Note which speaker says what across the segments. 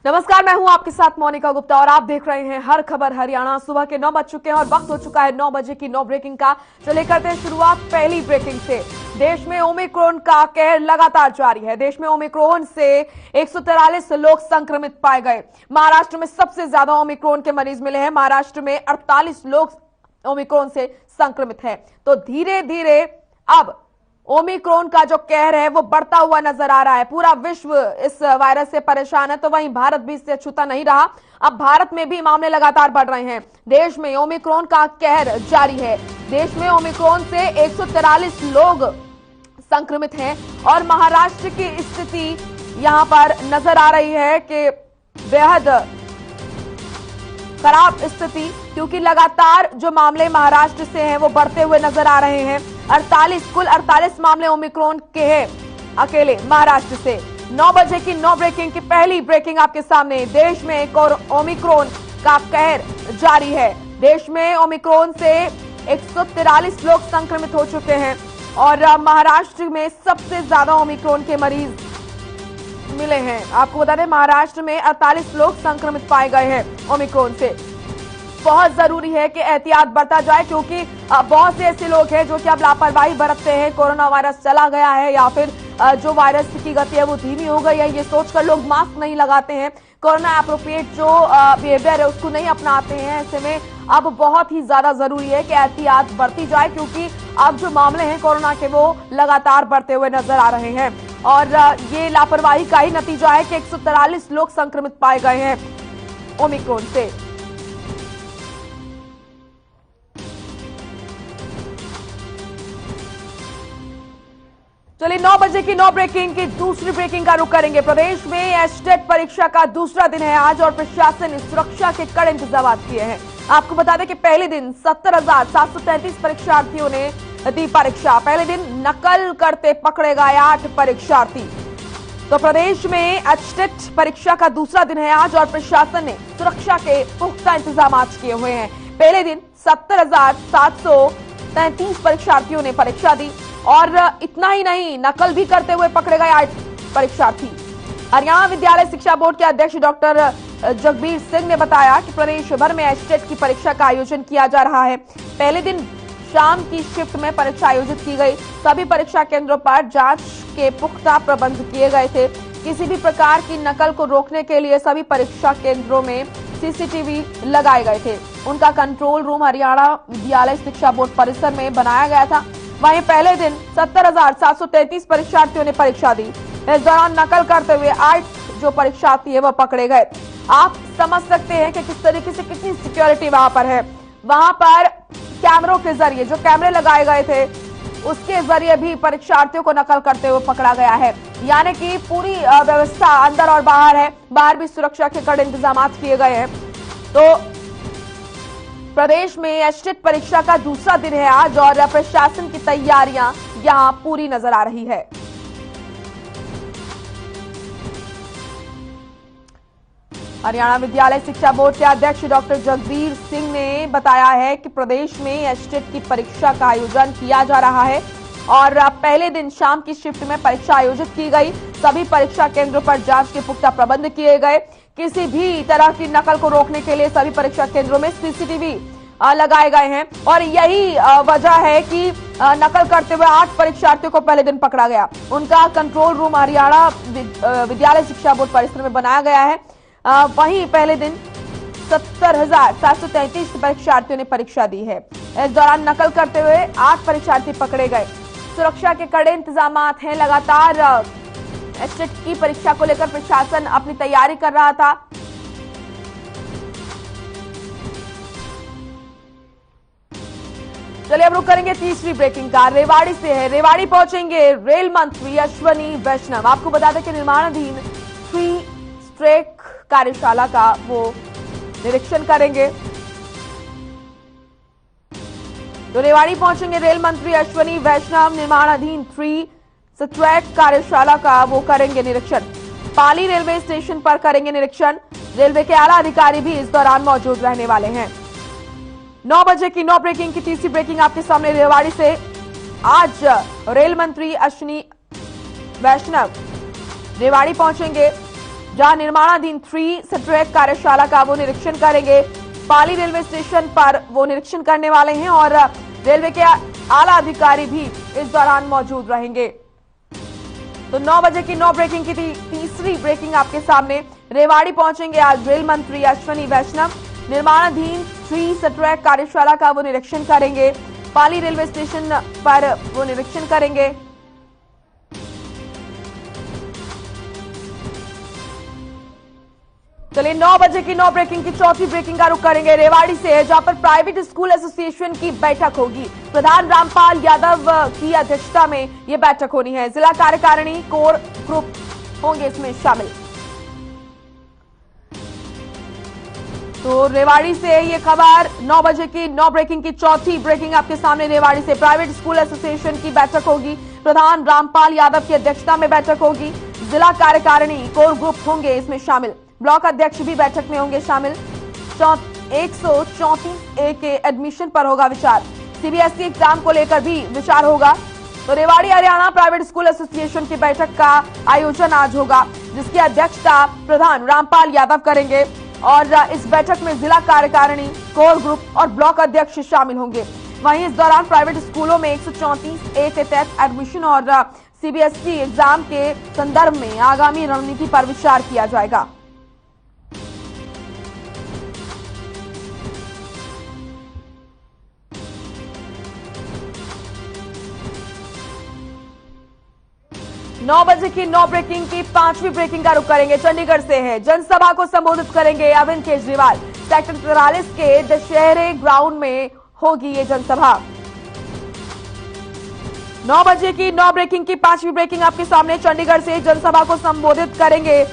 Speaker 1: नमस्कार, मैं हूं आपके साथ मोनिका गुप्ता और आप देख रहे हैं हर खबर हरियाणा। सुबह के 9 बज चुके हैं और वक्त हो चुका है 9 बजे की 9 ब्रेकिंग का। चलिए करते हैं शुरुआत पहली ब्रेकिंग से। देश में ओमिक्रॉन का कहर लगातार जारी है। देश में ओमिक्रॉन से 143 लोग संक्रमित पाए गए। महाराष्ट्र में सबसे ज्यादा ओमिक्रॉन के मरीज मिले हैं। महाराष्ट्र में 48 लोग ओमिक्रॉन से संक्रमित हैं। तो धीरे धीरे अब ओमिक्रॉन का जो कहर है वो बढ़ता हुआ नजर आ रहा है। पूरा विश्व इस वायरस से परेशान है, तो वहीं भारत भी इससे अछूता नहीं रहा। अब भारत में भी मामले लगातार बढ़ रहे हैं। देश में ओमिक्रॉन का कहर जारी है। देश में ओमिक्रॉन से 143 लोग संक्रमित हैं और महाराष्ट्र की स्थिति यहां पर नजर आ रही है कि बेहद खराब स्थिति, क्योंकि लगातार जो मामले महाराष्ट्र से हैं वो बढ़ते हुए नजर आ रहे हैं। कुल 48 मामले ओमिक्रॉन के हैं अकेले महाराष्ट्र से। 9 बजे की 9 ब्रेकिंग की पहली ब्रेकिंग आपके सामने। देश में एक और ओमिक्रॉन का कहर जारी है। देश में ओमिक्रॉन से 143 लोग संक्रमित हो चुके हैं और महाराष्ट्र में सबसे ज्यादा ओमिक्रॉन के मरीज मिले हैं। आपको बता दें, महाराष्ट्र में 48 लोग संक्रमित पाए गए हैं ओमिक्रॉन से। बहुत जरूरी है कि एहतियात बरता जाए, क्योंकि बहुत से ऐसे लोग हैं जो कि अब लापरवाही बरतते हैं। कोरोना वायरस चला गया है या फिर जो वायरस की गति है वो धीमी हो गई है, ये सोचकर लोग मास्क नहीं लगाते हैं। कोरोना एप्रोप्रिएट जो बिहेवियर है उसको नहीं अपनाते हैं। ऐसे में अब बहुत ही ज्यादा जरूरी है कि एहतियात बरती जाए, क्योंकि अब जो मामले हैं कोरोना के वो लगातार बढ़ते हुए नजर आ रहे हैं और ये लापरवाही का ही नतीजा है कि 143 लोग संक्रमित पाए गए हैं ओमिक्रॉन से। चलिए 9 बजे की 9 ब्रेकिंग की दूसरी ब्रेकिंग का रुख करेंगे। प्रदेश में एचटेट परीक्षा का दूसरा दिन है आज और प्रशासन ने सुरक्षा के कड़े इंतजाम किए हैं। आपको बता दें कि पहले दिन 70,733 परीक्षार्थियों ने दी परीक्षा। पहले दिन नकल करते पकड़े गए 8 परीक्षार्थी। तो प्रदेश में एचटेट परीक्षा का दूसरा दिन है आज और प्रशासन ने सुरक्षा के पुख्ता इंतजाम किए हुए हैं। पहले दिन 70,733 परीक्षार्थियों ने परीक्षा दी और इतना ही नहीं, नकल भी करते हुए पकड़े गए 8 परीक्षार्थी। हरियाणा विद्यालय शिक्षा बोर्ड के अध्यक्ष डॉक्टर जगबीर सिंह ने बताया कि प्रदेश भर में एचटेट की परीक्षा का आयोजन किया जा रहा है। पहले दिन शाम की शिफ्ट में परीक्षा आयोजित की गई। सभी परीक्षा केंद्रों पर जांच के पुख्ता प्रबंध किए गए थे। किसी भी प्रकार की नकल को रोकने के लिए सभी परीक्षा केंद्रों में सीसीटीवी लगाए गए थे। उनका कंट्रोल रूम हरियाणा विद्यालय शिक्षा बोर्ड परिसर में बनाया गया था। वहीं पहले दिन 70,733 परीक्षार्थियों ने परीक्षा दी। इस दौरान नकल करते हुए 8 जो परीक्षार्थी है वो पकड़े गए। आप समझ सकते हैं कि किस तरीके से कितनी सिक्योरिटी वहां पर है। वहां पर कैमरों के जरिए, जो कैमरे लगाए गए थे उसके जरिए भी परीक्षार्थियों को नकल करते हुए पकड़ा गया है। यानी कि पूरी व्यवस्था अंदर और बाहर है। बाहर भी सुरक्षा के कड़े इंतजाम किए गए हैं। तो प्रदेश में एचटेट परीक्षा का दूसरा दिन है आज और प्रशासन की तैयारियां यहां पूरी नजर आ रही है। हरियाणा विद्यालय शिक्षा बोर्ड के अध्यक्ष डॉक्टर जगबीर सिंह ने बताया है कि प्रदेश में एचटेट की परीक्षा का आयोजन किया जा रहा है और पहले दिन शाम की शिफ्ट में परीक्षा आयोजित की गई। सभी परीक्षा केंद्रों पर जांच के पुख्ता प्रबंध किए गए। किसी भी तरह की नकल को रोकने के लिए सभी परीक्षा केंद्रों में सीसीटीवी लगाए गए हैं और यही वजह है कि नकल करते हुए 8 परीक्षार्थियों को पहले दिन पकड़ा गया। उनका कंट्रोल रूम हरियाणा विद्यालय शिक्षा बोर्ड परिसर में बनाया गया है। वहीं पहले दिन 70,733 परीक्षार्थियों ने परीक्षा दी है। इस दौरान नकल करते हुए 8 परीक्षार्थी पकड़े गए। सुरक्षा के कड़े इंतजाम हैं। लगातार एचटेट की परीक्षा को लेकर प्रशासन अपनी तैयारी कर रहा था। चलिए अब रुक करेंगे तीसरी ब्रेकिंग का। रेवाड़ी से है। रेवाड़ी पहुंचेंगे रेल मंत्री अश्वनी वैष्णव। आपको बता दें कि निर्माणाधीन 3 ट्रैक कार्यशाला का वो निरीक्षण करेंगे। तो रेवाड़ी पहुंचेंगे रेल मंत्री अश्वनी वैष्णव। निर्माणाधीन 3 ट्रैक कार्यशाला का वो करेंगे निरीक्षण। पाली रेलवे स्टेशन पर करेंगे निरीक्षण। रेलवे के आला अधिकारी भी इस दौरान मौजूद रहने वाले हैं। 9 बजे की 9 ब्रेकिंग की तीसरी ब्रेकिंग आपके सामने रेवाड़ी से। आज रेल मंत्री अश्विनी वैष्णव रेवाड़ी पहुंचेंगे। जहां निर्माणाधीन 3 ट्रैक कार्यशाला का वो निरीक्षण करेंगे। पाली रेलवे स्टेशन पर वो निरीक्षण करने वाले हैं और रेलवे के आला अधिकारी भी इस दौरान मौजूद रहेंगे। तो 9 बजे की 9 ब्रेकिंग की तीसरी ब्रेकिंग आपके सामने। रेवाड़ी पहुंचेंगे आज रेल मंत्री अश्विनी वैष्णव। निर्माणाधीन 3 ट्रैक कार्यशाला का वो निरीक्षण करेंगे। पाली रेलवे स्टेशन पर वो निरीक्षण करेंगे। चलिए 9 बजे की 9 ब्रेकिंग की चौथी ब्रेकिंग का रुख करेंगे रेवाड़ी से, जहां पर प्राइवेट स्कूल एसोसिएशन की बैठक होगी। प्रधान रामपाल यादव की अध्यक्षता में यह बैठक होनी है। जिला कार्यकारिणी कोर ग्रुप होंगे इसमें शामिल। तो रेवाड़ी से ये खबर 9 बजे की 9 ब्रेकिंग की चौथी ब्रेकिंग आपके सामने। रेवाड़ी से प्राइवेट स्कूल एसोसिएशन की बैठक होगी। प्रधान रामपाल यादव की अध्यक्षता में बैठक होगी। जिला कार्यकारिणी कोर ग्रुप होंगे इसमें शामिल। ब्लॉक अध्यक्ष भी बैठक में होंगे शामिल। 134A के एडमिशन पर होगा विचार। सीबीएसई एग्जाम को लेकर भी विचार होगा। तो Rewari Haryana private school association की बैठक का आयोजन आज होगा, जिसकी अध्यक्षता प्रधान रामपाल यादव करेंगे और इस बैठक में जिला कार्यकारिणी कोर ग्रुप और ब्लॉक अध्यक्ष शामिल होंगे। वहीं इस दौरान प्राइवेट स्कूलों में 134A के तहत एडमिशन और सीबीएसई एग्जाम के संदर्भ में आगामी रणनीति पर विचार किया जाएगा। नौ बजे की 9 ब्रेकिंग की 5वीं ब्रेकिंग का रुख करेंगे। चंडीगढ़ से है। जनसभा को संबोधित करेंगे अरविंद केजरीवाल। सेक्टर 43 के दशहरे ग्राउंड में होगी ये जनसभा। 9 बजे की 9 ब्रेकिंग की 5वीं ब्रेकिंग आपके सामने। चंडीगढ़ से जनसभा को संबोधित करेंगे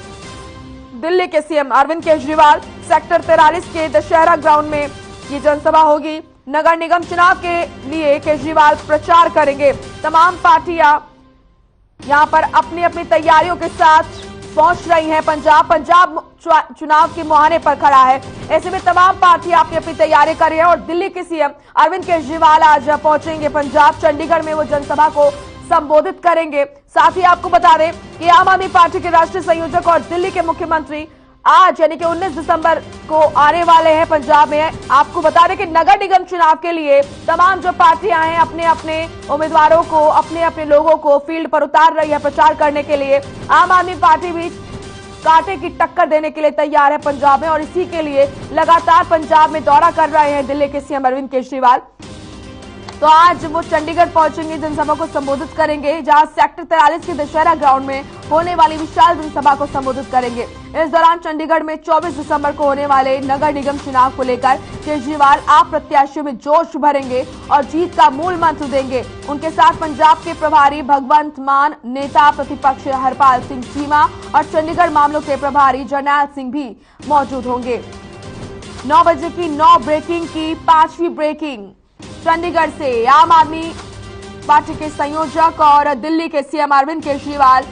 Speaker 1: दिल्ली के सीएम अरविंद केजरीवाल। सेक्टर 43 के दशहरा ग्राउंड में ये जनसभा होगी। नगर निगम चुनाव के लिए केजरीवाल प्रचार करेंगे। तमाम पार्टियां यहां पर अपनी अपनी तैयारियों के साथ पहुंच रही हैं। पंजाब चुनाव के मुहाने पर खड़ा है। ऐसे में तमाम पार्टियां अपनी अपनी तैयारी कर रही हैं और दिल्ली के सीएम अरविंद केजरीवाल आज पहुंचेंगे पंजाब। चंडीगढ़ में वो जनसभा को संबोधित करेंगे। साथ ही आपको बता दें कि आम आदमी पार्टी के राष्ट्रीय संयोजक और दिल्ली के मुख्यमंत्री आज यानी कि 19 दिसंबर को आने वाले हैं पंजाब में। आपको बता दें कि नगर निगम चुनाव के लिए तमाम जो पार्टियां हैं अपने अपने उम्मीदवारों को, अपने अपने लोगों को फील्ड पर उतार रही है प्रचार करने के लिए। आम आदमी पार्टी भी कांटे की टक्कर देने के लिए तैयार है पंजाब में और इसी के लिए लगातार पंजाब में दौरा कर रहे हैं दिल्ली के सीएम अरविंद केजरीवाल। तो आज वो चंडीगढ़ पहुंचेंगे, जनसभा को संबोधित करेंगे, जहां सेक्टर 43 के दशहरा ग्राउंड में होने वाली विशाल जनसभा को संबोधित करेंगे। इस दौरान चंडीगढ़ में 24 दिसंबर को होने वाले नगर निगम चुनाव को लेकर केजरीवाल आप प्रत्याशियों में जोश भरेंगे और जीत का मूल मंत्र देंगे। उनके साथ पंजाब के प्रभारी भगवंत मान, नेता प्रतिपक्ष हरपाल सिंह चीमा और चंडीगढ़ मामलों के प्रभारी जरनैल सिंह भी मौजूद होंगे। 9 बजे की 9 ब्रेकिंग की 5वीं ब्रेकिंग चंडीगढ़ से। आम आदमी पार्टी के संयोजक और दिल्ली के सीएम अरविंद केजरीवाल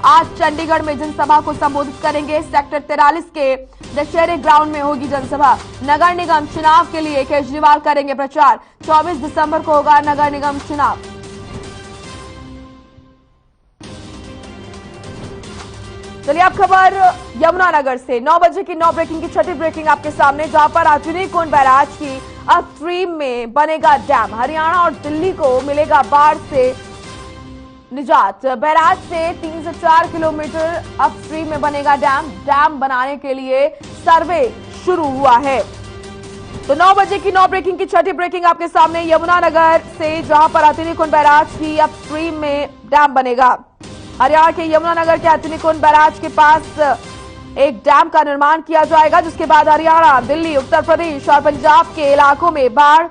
Speaker 1: आज चंडीगढ़ में जनसभा को संबोधित करेंगे। सेक्टर 43 के दशहरे ग्राउंड में होगी जनसभा। नगर निगम चुनाव के लिए केजरीवाल करेंगे प्रचार। 24 दिसंबर को होगा नगर निगम चुनाव। चलिए अब खबर यमुनानगर से। 9 बजे की 9 ब्रेकिंग की 6ठी ब्रेकिंग आपके सामने, जहां पर आधुनिक कुंड बैराज की अपस्ट्रीम में बनेगा डैम। हरियाणा और दिल्ली को मिलेगा बाढ़ से निजात। बैराज से 3 से 4 किलोमीटर अपस्ट्रीम में बनेगा डैम। डैम बनाने के लिए सर्वे शुरू हुआ है। तो 9 बजे की 9 ब्रेकिंग की 6ठी ब्रेकिंग आपके सामने यमुनानगर से, जहां पर आधुनिक कुंड बैराज की अपस्ट्रीम में डैम बनेगा। हरियाणा के यमुनानगर के आधुनिक कुंड बैराज के पास एक डैम का निर्माण किया जाएगा, जिसके बाद हरियाणा, दिल्ली, उत्तर प्रदेश और पंजाब के इलाकों में बाढ़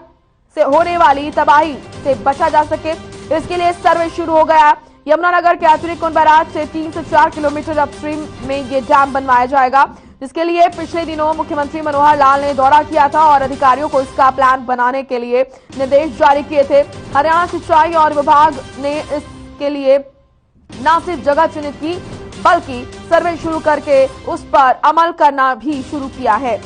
Speaker 1: से होने वाली तबाही से बचा जा सके। इसके लिए सर्वे शुरू हो गया। यमुनानगर के आधुनिक कुंड बैराज से 3 से 4 किलोमीटर अपस्ट्रीम में ये डैम बनवाया जाएगा, जिसके लिए पिछले दिनों मुख्यमंत्री मनोहर लाल ने दौरा किया था और अधिकारियों को इसका प्लान बनाने के लिए निर्देश जारी किए थे। हरियाणा सिंचाई और विभाग ने इसके लिए न सिर्फ जगह चिन्हित की बल्कि सर्वे शुरू करके उस पर अमल करना भी शुरू किया है।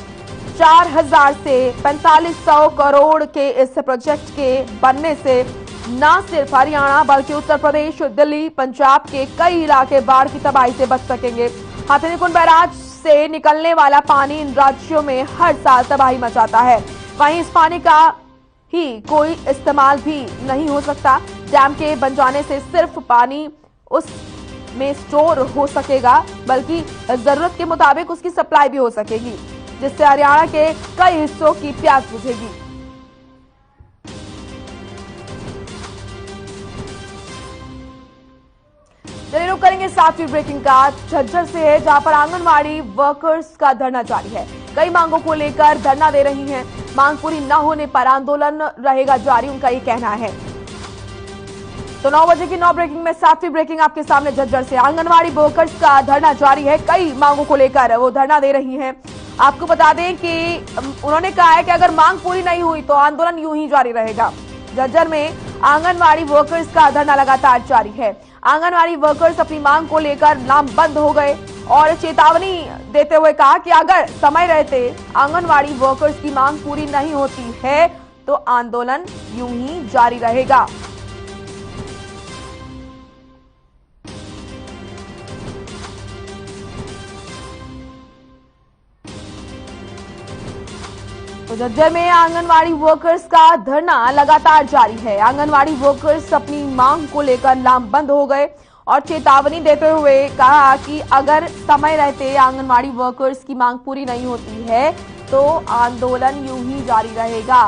Speaker 1: 4000 से 4500 करोड़ के इस प्रोजेक्ट के बनने से न सिर्फ हरियाणा बल्कि उत्तर प्रदेश, दिल्ली, पंजाब के कई इलाके बाढ़ की तबाही से बच सकेंगे। हाथीकुंड बैराज से निकलने वाला पानी इन राज्यों में हर साल तबाही मचाता है। वहीं इस पानी का ही कोई इस्तेमाल भी नहीं हो सकता। डैम के बन जाने से सिर्फ पानी उस में स्टोर हो सकेगा, बल्कि जरूरत के मुताबिक उसकी सप्लाई भी हो सकेगी, जिससे हरियाणा के कई हिस्सों की प्यास बुझेगी। चलिए रुक करेंगे सातवीं ब्रेकिंग का झज्जर से है, जहां पर आंगनवाड़ी वर्कर्स का धरना जारी है। कई मांगों को लेकर धरना दे रही हैं। मांग पूरी न होने पर आंदोलन रहेगा जारी, उनका ये कहना है। तो 9 बजे की 9 ब्रेकिंग में सातवीं ब्रेकिंग आपके सामने झज्जर से। आंगनवाड़ी वर्कर्स का धरना जारी है। कई मांगों को लेकर वो धरना दे रही हैं। आपको बता दें कि उन्होंने कहा है कि अगर मांग पूरी नहीं हुई तो आंदोलन यूं ही जारी रहेगा। झज्जर में आंगनवाड़ी वर्कर्स का धरना लगातार जारी है। आंगनवाड़ी वर्कर्स अपनी मांग को लेकर लामबंद हो गए और चेतावनी देते हुए कहा कि अगर समय रहते आंगनवाड़ी वर्कर्स की मांग पूरी नहीं होती है तो आंदोलन यूं ही जारी रहेगा। तो झज्जर में आंगनवाड़ी वर्कर्स का धरना लगातार जारी है। आंगनवाड़ी वर्कर्स अपनी मांग को लेकर लामबंद हो गए और चेतावनी देते हुए कहा कि अगर समय रहते आंगनवाड़ी वर्कर्स की मांग पूरी नहीं होती है तो आंदोलन यूं ही जारी रहेगा।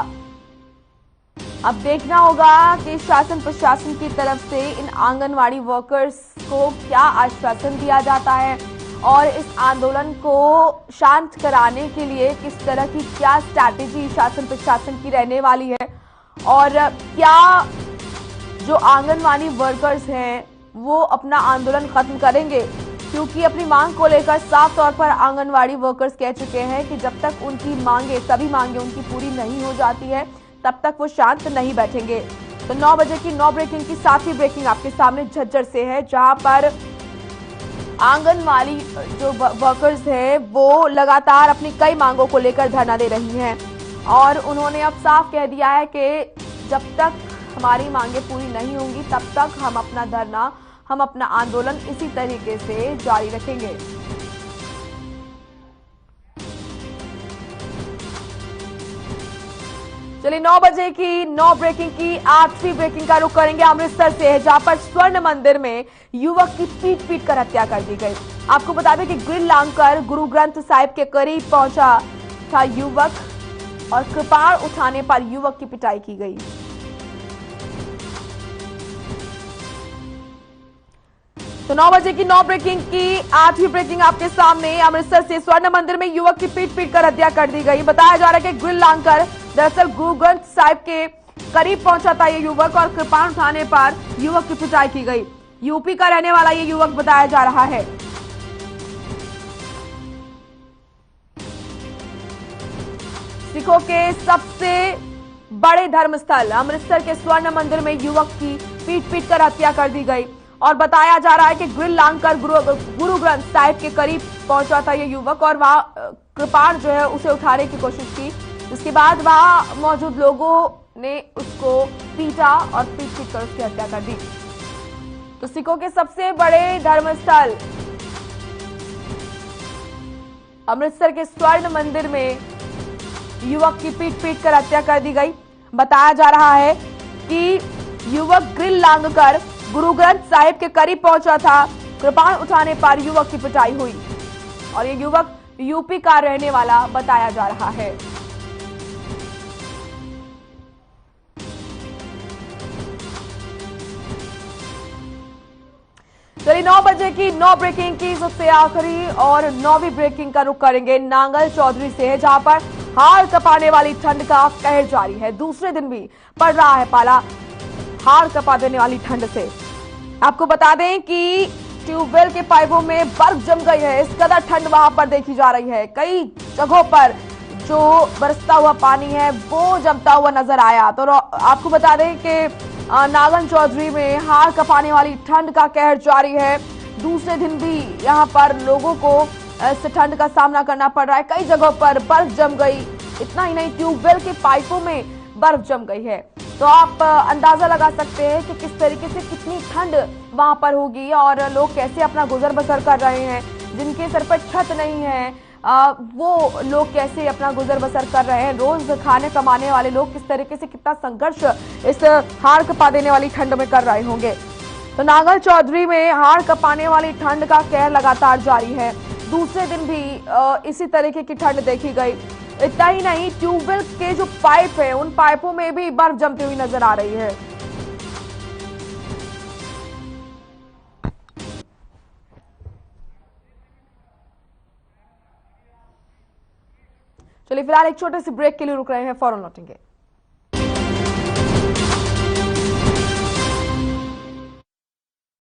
Speaker 1: अब देखना होगा कि शासन प्रशासन की तरफ से इन आंगनवाड़ी वर्कर्स को क्या आश्वासन दिया जाता है और इस आंदोलन को शांत कराने के लिए किस तरह की क्या स्ट्रैटेजी शासन प्रशासन की रहने वाली है और क्या जो आंगनवाड़ी वर्कर्स हैं वो अपना आंदोलन खत्म करेंगे, क्योंकि अपनी मांग को लेकर साफ तौर पर आंगनवाड़ी वर्कर्स कह चुके हैं कि जब तक उनकी मांगे सभी मांगे उनकी पूरी नहीं हो जाती है तब तक वो शांत नहीं बैठेंगे। तो 9 बजे की 9 ब्रेकिंग की सातवीं ब्रेकिंग आपके सामने झज्जर से है, जहां पर आंगनवाड़ी जो वर्कर्स हैं वो लगातार अपनी कई मांगों को लेकर धरना दे रही हैं और उन्होंने अब साफ कह दिया है कि जब तक हमारी मांगे पूरी नहीं होंगी तब तक हम अपना धरना हम अपना आंदोलन इसी तरीके से जारी रखेंगे। चलिए 9 बजे की 9 ब्रेकिंग की 8वीं ब्रेकिंग का रुख करेंगे अमृतसर से है, जहां पर स्वर्ण मंदिर में युवक की पीट पीट कर हत्या कर दी गई। आपको बता दें कि ग्रिल लांघकर गुरु ग्रंथ साहिब के करीब पहुंचा था युवक और कृपाण उठाने पर युवक की पिटाई की गई। तो 9 बजे की 9 ब्रेकिंग की 8वीं ब्रेकिंग आपके सामने अमृतसर से स्वर्ण मंदिर में युवक की पीट पीट कर हत्या कर दी गई। बताया जा रहा है कि ग्रिल लांघकर दरअसल गुरु ग्रंथ साहिब के करीब पहुंचा था ये युवक और कृपाण उठाने पर युवक की पिटाई की गई। यूपी का रहने वाला ये युवक बताया जा रहा है। सिखों के सबसे बड़े धर्मस्थल अमृतसर के स्वर्ण मंदिर में युवक की पीट पीट कर हत्या कर दी गई और बताया जा रहा है कि ग्रिल लांघकर गुरु ग्रंथ साहिब के करीब पहुंचा था ये युवक और वहां कृपाण जो है उसे उठाने की कोशिश की, जिसके बाद वहां मौजूद लोगों ने उसको पीटा और पीट पीट कर उसकी हत्या कर दी। तो सिखों के सबसे बड़े धर्मस्थल अमृतसर के स्वर्ण मंदिर में युवक की पीट पीट कर हत्या कर दी गई। बताया जा रहा है कि युवक ग्रिल लांघकर गुरु ग्रंथ साहिब के करीब पहुंचा था, कृपाण उठाने पर युवक की पिटाई हुई और ये युवक यूपी का रहने वाला बताया जा रहा है। चलिए 9 बजे की 9 ब्रेकिंग की सबसे आखिरी और 9वीं ब्रेकिंग का रुख करेंगे नांगल चौधरी से है, जहां पर हाड़ कपाने वाली ठंड का कहर जारी है। दूसरे दिन भी पड़ रहा है पाला हाड़ कपा देने वाली ठंड से। आपको बता दें कि ट्यूबवेल के पाइपों में बर्फ जम गई है, इस कदर ठंड वहां पर देखी जा रही है। कई जगहों पर जो बरसता हुआ पानी है वो जमता हुआ नजर आया। तो आपको बता दें कि नांगल चौधरी में हाड़ कपाने वाली ठंड का कहर जारी है। दूसरे दिन भी यहां पर लोगों को इस ठंड का सामना करना पड़ रहा है। कई जगहों पर बर्फ जम गई, इतना ही नहीं ट्यूबवेल के पाइपों में बर्फ जम गई है। तो आप अंदाजा लगा सकते हैं कि किस तरीके से कितनी ठंड वहां पर होगी और लोग कैसे अपना गुजर बसर कर रहे हैं। जिनके सर पर छत नहीं है, वो लोग कैसे अपना गुजर बसर कर रहे हैं। रोज खाने कमाने वाले लोग किस तरीके से कितना संघर्ष इस हाड़ कपा देने वाली ठंड में कर रहे होंगे। तो नांगल चौधरी में हाड़ कपाने वाली ठंड का कहर लगातार जारी है। दूसरे दिन भी इसी तरीके की ठंड देखी गई। इतना ही नहीं, ट्यूबवेल के जो पाइप है उन पाइपों में भी बर्फ जमती हुई नजर आ रही है। चलिए फिलहाल एक छोटे से ब्रेक के लिए रुक रहे हैं, फौरन लौटेंगे।